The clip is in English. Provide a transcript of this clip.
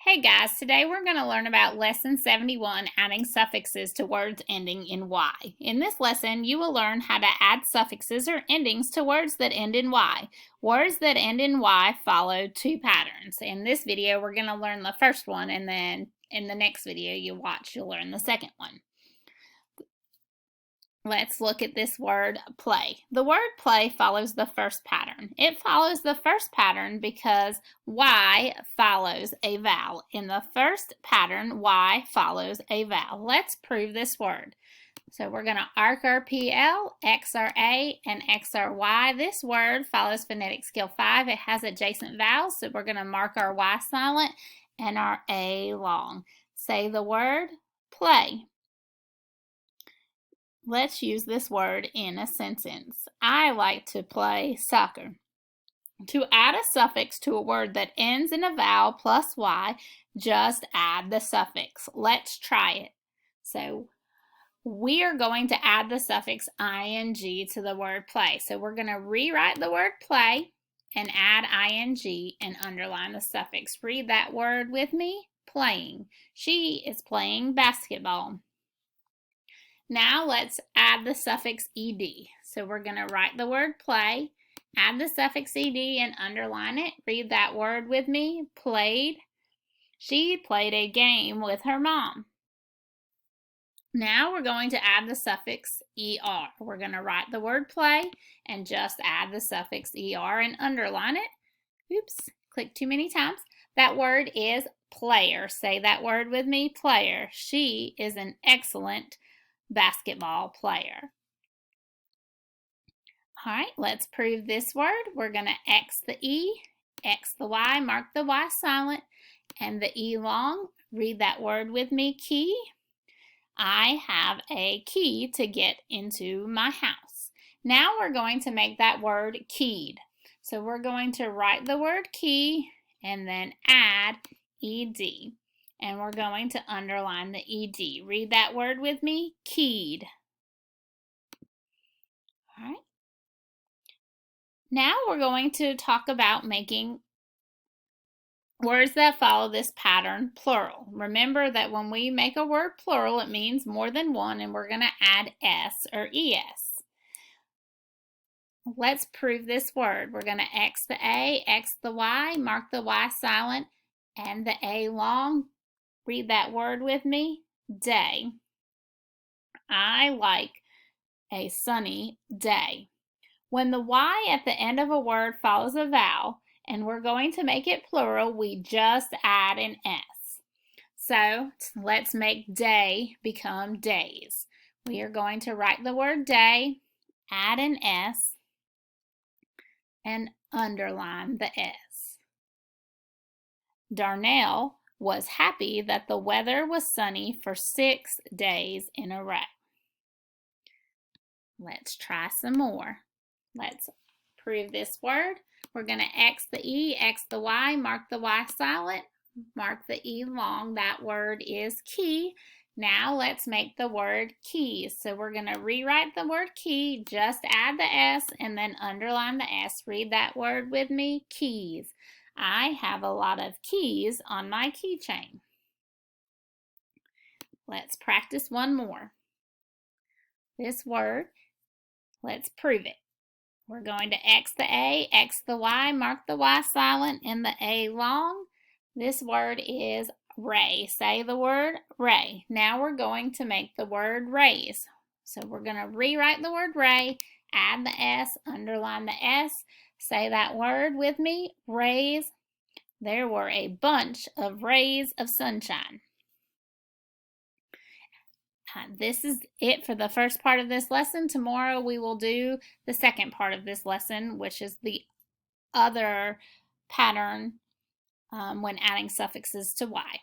Hey guys, today we're going to learn about Lesson 71, adding suffixes to words ending in Y. In this lesson, you will learn how to add suffixes or endings to words that end in Y. Words that end in Y follow two patterns. In this video, we're going to learn the first one, and then in the next video you'll learn the second one. Let's look at this word play. The word play follows the first pattern. It follows the first pattern because Y follows a vowel. In the first pattern, Y follows a vowel. Let's prove this word. So we're going to arc our PL, X our A, and X our Y. This word follows phonetic skill 5. It has adjacent vowels, so we're going to mark our Y silent and our A long. Say the word play. Let's use this word in a sentence. I like to play soccer. To add a suffix to a word that ends in a vowel plus Y, just add the suffix. Let's try it. So we are going to add the suffix ing to the word play. So we're going to rewrite the word play and add ing and underline the suffix. Read that word with me. Playing. She is playing basketball. Now let's add the suffix ed. So we're going to write the word play, add the suffix ed and underline it. Read that word with me. Played. She played a game with her mom. Now we're going to add the suffix er. We're going to write the word play and just add the suffix er and underline it. Oops, clicked too many times. That word is player. Say that word with me. Player. She is an excellent basketball player. All right, let's prove this word. We're going to X the E, X the Y, mark the Y silent, and the E long. Read that word with me, key. I have a key to get into my house. Now we're going to make that word keyed. So we're going to write the word key and then add ed. And we're going to underline the ed. Read that word with me, keyed. All right. Now we're going to talk about making words that follow this pattern plural. Remember that when we make a word plural, it means more than one, and we're going to add s or es. Let's prove this word. We're going to X the A, X the Y, mark the Y silent, and the A long. Read that word with me, day. I like a sunny day. When the Y at the end of a word follows a vowel, and we're going to make it plural, we just add an S. So let's make day become days. We are going to write the word day, add an S, and underline the S. Darnell was happy that the weather was sunny for 6 days in a row. Let's try some more. Let's prove this word. We're going to X the E, X the Y, mark the Y silent, mark the E long. That word is key. Now let's make the word keys. So we're going to rewrite the word key, just add the S and then underline the S. Read that word with me, keys. I have a lot of keys on my keychain. Let's practice one more. This word, let's prove it. We're going to X the A, X the Y, mark the Y silent and the A long. This word is ray. Say the word ray. Now we're going to make the word raise. So we're going to rewrite the word ray, add the S, underline the S. Say that word with me, rays. There were a bunch of rays of sunshine. This is it for the first part of this lesson. Tomorrow we will do the second part of this lesson, which is the other pattern when adding suffixes to Y.